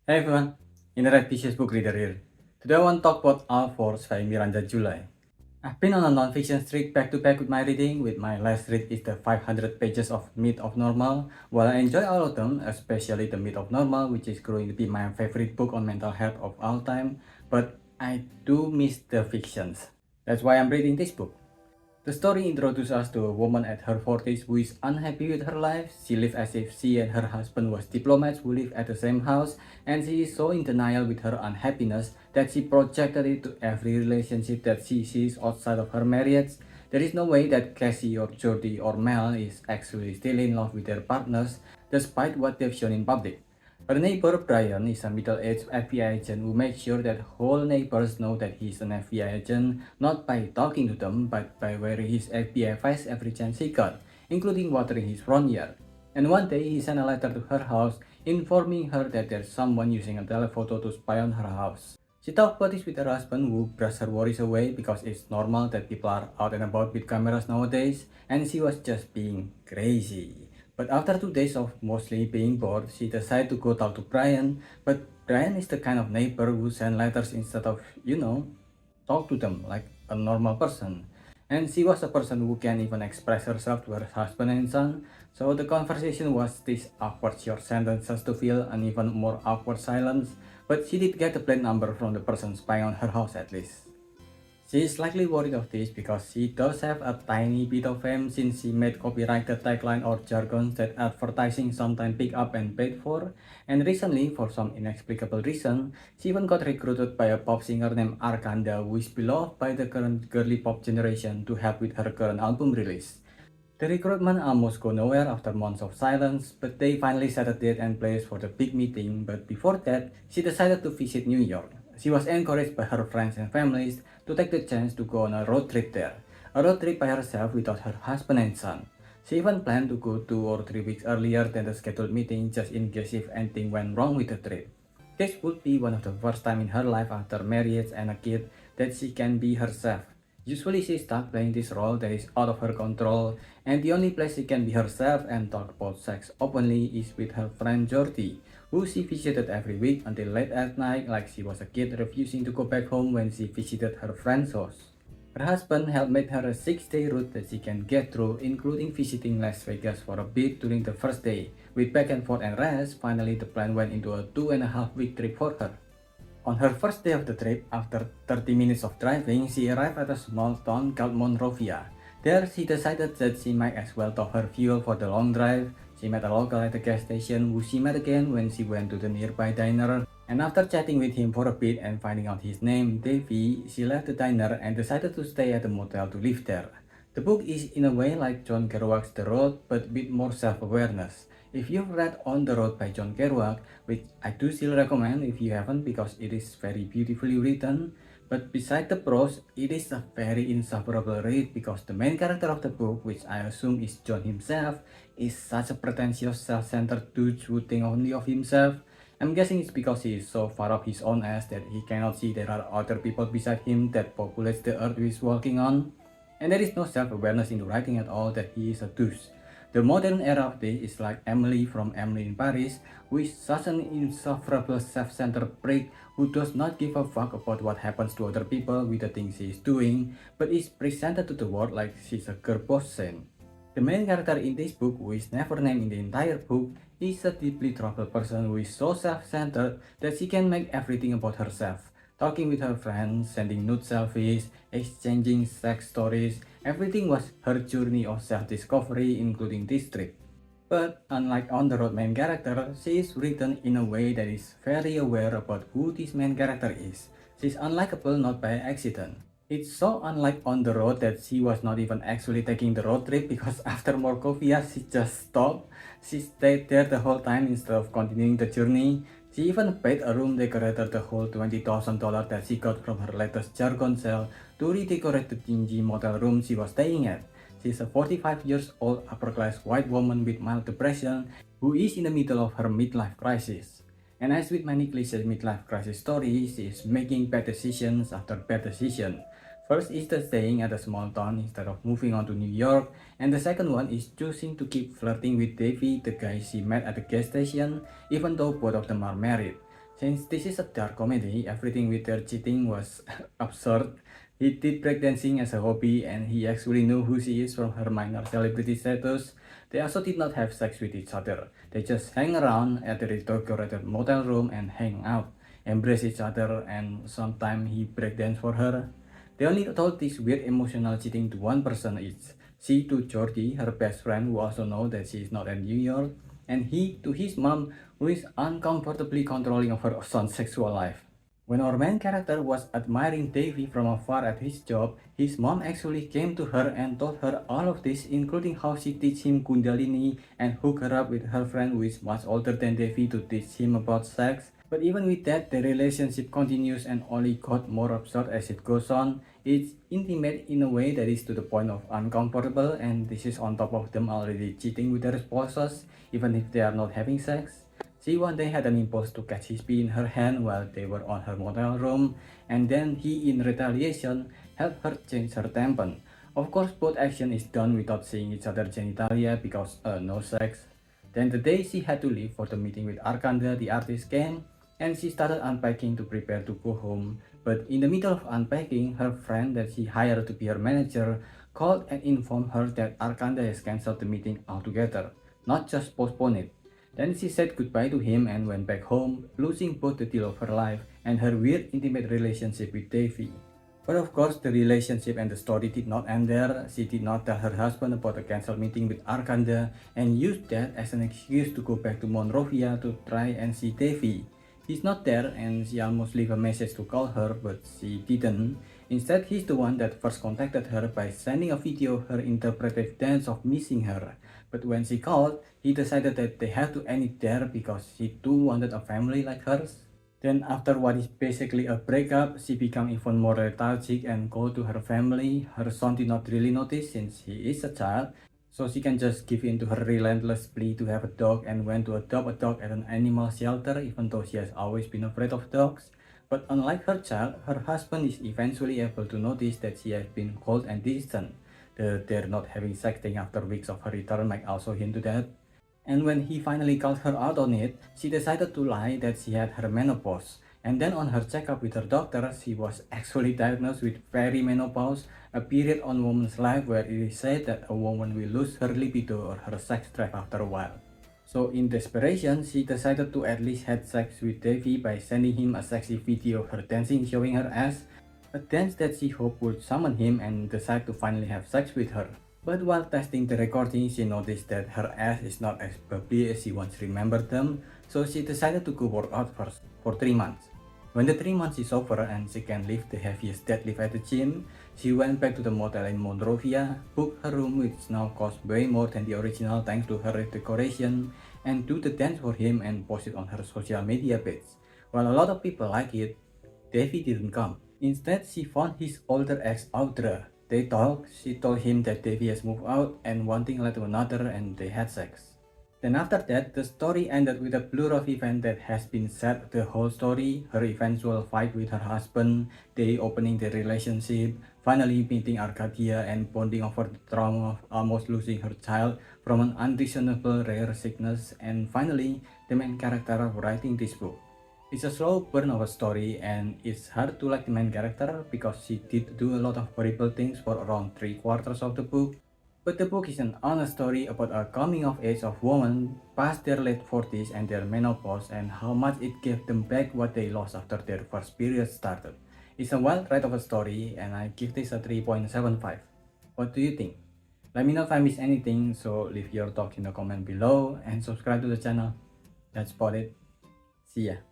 Hey everyone, Interactive Book Reader here. Today I want to talk about All Force by Miranda July. I've been on a non-fiction streak back to back with my reading, with my last read is the 500 pages of Myth of Normal. While I enjoy all of them, especially the Myth of Normal, which is growing to be my favorite book on mental health of all time, but I do miss the fictions. That's why I'm reading this book. The story introduces us to a woman at her 40s who is unhappy with her life. She lives as if she and her husband was diplomats who live at the same house, and she is so in denial with her unhappiness that she projected it to every relationship that she sees outside of her marriage. There is no way that Cassie or Jody or Mel is actually still in love with their partners, despite what they've shown in public. Her neighbor Brian is a middle-aged FBI agent who makes sure that whole neighbors know that he's an FBI agent, not by talking to them, but by wearing his FBI vest every chance he got, including watering his front yard. And one day he sent a letter to her house informing her that there's someone using a telephoto to spy on her house. She talked about this with her husband, who brushed her worries away because it's normal that people are out and about with cameras nowadays, and she was just being crazy. But after 2 days of mostly being bored, she decided to go talk to Brian. But Brian is the kind of neighbor who send letters instead of, talk to them like a normal person. And she was a person who can't even express herself to her husband and son. So the conversation was this awkward short sentences to fill an even more awkward silence. But she did get the plate number from the person spying on her house at least. She is slightly worried of this because she does have a tiny bit of fame since she made copyrighted tagline or jargons that advertising sometimes pick up and paid for, and recently, for some inexplicable reason, she even got recruited by a pop singer named Arkanda who is beloved by the current girly pop generation to help with her current album release. The recruitment almost go nowhere after months of silence, but they finally set a date and place for the big meeting. But before that, she decided to visit New York. She was encouraged by her friends and families to take the chance to go on a road trip there. A road trip by herself without her husband and son. She even planned to go 2 or 3 weeks earlier than the scheduled meeting just in case if anything went wrong with the trip. This would be one of the first time in her life after marriage and a kid that she can be herself. Usually she stuck playing this role that is out of her control, and the only place she can be herself and talk about sex openly is with her friend Jordi, who she visited every week until late at night like she was a kid refusing to go back home when she visited her friend's house. Her husband helped make her a 6-day route that she can get through, including visiting Las Vegas for a bit during the first day. With back and forth and rest, finally the plan went into a 2.5 week trip for her. On her first day of the trip, after 30 minutes of driving, she arrived at a small town called Monrovia. There, she decided that she might as well top her fuel for the long drive. She met a local at the gas station who she met again when she went to the nearby diner. And after chatting with him for a bit and finding out his name, Davey, she left the diner and decided to stay at the motel to live there. The book is in a way like John Kerouac's The Road, but with more self-awareness. If you've read On the Road by John Kerouac, which I do still recommend if you haven't because it is very beautifully written, but beside the prose, it is a very insufferable read because the main character of the book, which I assume is John himself, is such a pretentious self-centered dude who thinks only of himself. I'm guessing it's because he is so far up his own ass that he cannot see there are other people beside him that populates the earth he's walking on. And there is no self-awareness in the writing at all that he is a douche. The modern era of this is like Emily from Emily in Paris, who is such an insufferable self-centered prick who does not give a fuck about what happens to other people with the things she is doing, but is presented to the world like she's a girl boss saint. The main character in this book, who is never named in the entire book, is a deeply troubled person who is so self-centered that she can make everything about herself. Talking with her friends, sending nude selfies, exchanging sex stories, everything was her journey of self-discovery, including this trip. But unlike On the Road main character, she is written in a way that is very aware about who this main character is. She's unlikable not by accident. It's so unlike On the Road that she was not even actually taking the road trip because after Morkovia she just stopped. She stayed there the whole time instead of continuing the journey. She even paid a room decorator the whole $20,000 that she got from her latest jargon sale to redecorate the dingy motel room she was staying at. She's a 45 years old upper-class white woman with mild depression who is in the middle of her midlife crisis. And as with many cliché midlife crisis stories, she is making bad decisions after bad decision. First is the staying at a small town instead of moving on to New York, and the second one is choosing to keep flirting with Davey, the guy she met at the gas station, even though both of them are married. Since this is a dark comedy, everything with their cheating was absurd. He did breakdancing as a hobby and he actually knew who she is from her minor celebrity status. They also did not have sex with each other. They just hang around at the decorated motel room and hang out, embrace each other, and sometimes he breakdance for her. They only told this weird emotional cheating to one person each. She to Georgie, her best friend, who also know that she is not in New York, and he to his mom, who is uncomfortably controlling of her son's sexual life. When our main character was admiring Davy from afar at his job, his mom actually came to her and told her all of this, including how she teach him Kundalini and hook her up with her friend who is much older than Davy to teach him about sex. But even with that, the relationship continues and only got more absurd as it goes on. It's intimate in a way that is to the point of uncomfortable, and this is on top of them already cheating with their spouses, even if they are not having sex. She one day had an impulse to catch his pee in her hand while they were on her motel room, and then he, in retaliation, helped her change her tampon. Of course, both action is done without seeing each other genitalia because no sex. Then the day she had to leave for the meeting with Arkanda, the artist came, and she started unpacking to prepare to go home. But in the middle of unpacking, her friend that she hired to be her manager called and informed her that Arkanda has cancelled the meeting altogether, not just postponed it. Then she said goodbye to him and went back home, losing both the deal of her life and her weird intimate relationship with Davy. But of course, the relationship and the story did not end there. She did not tell her husband about the cancelled meeting with Arkanda and used that as an excuse to go back to Monrovia to try and see Davy. He's not there and she almost left a message to call her, but she didn't. Instead, he's the one that first contacted her by sending a video of her interpretive dance of missing her. But when she called, he decided that they had to end it there because she too wanted a family like hers. Then after what is basically a breakup, she became even more lethargic and cold to her family. Her son did not really notice since he is a child, so she can just give in to her relentless plea to have a dog and went to adopt a dog at an animal shelter even though she has always been afraid of dogs. But unlike her child, her husband is eventually able to notice that she has been cold and distant. They're not having sex thing after weeks of her return might also hint to that. And when he finally called her out on it, she decided to lie that she had her menopause. And then on her checkup with her doctor, she was actually diagnosed with perimenopause, a period on woman's life where it is said that a woman will lose her libido or her sex drive after a while. So in desperation, she decided to at least have sex with Davy by sending him a sexy video of her dancing showing her ass, a dance that she hoped would summon him and decide to finally have sex with her. But while testing the recording, she noticed that her ass is not as bubbly as she once remembered them, so she decided to go work out first for 3 months. When the 3 months is over and she can lift the heaviest deadlift at the gym, she went back to the motel in Monrovia, booked her room which now cost way more than the original thanks to her decoration, and do the dance for him and post it on her social media page. While a lot of people like it, Davy didn't come. Instead, she found his older ex Audra. They talked, she told him that Davy has moved out and one thing led to another and they had sex. Then after that, the story ended with a blur of events that has been said the whole story, her eventual fight with her husband, they opening their relationship, finally meeting Arcadia and bonding over the trauma of almost losing her child from an unreasonable rare sickness, and finally, the main character writing this book. It's a slow burn of a story and it's hard to like the main character because she did do a lot of horrible things for around 3/4 of the book. But the book is an honest story about a coming of age of women past their late 40s and their menopause and how much it gave them back what they lost after their first period started. It's a well write of a story and I give this a 3.75. What do you think? Let me know if I missed anything, so leave your thoughts in the comment below and subscribe to the channel. That's about it. See ya.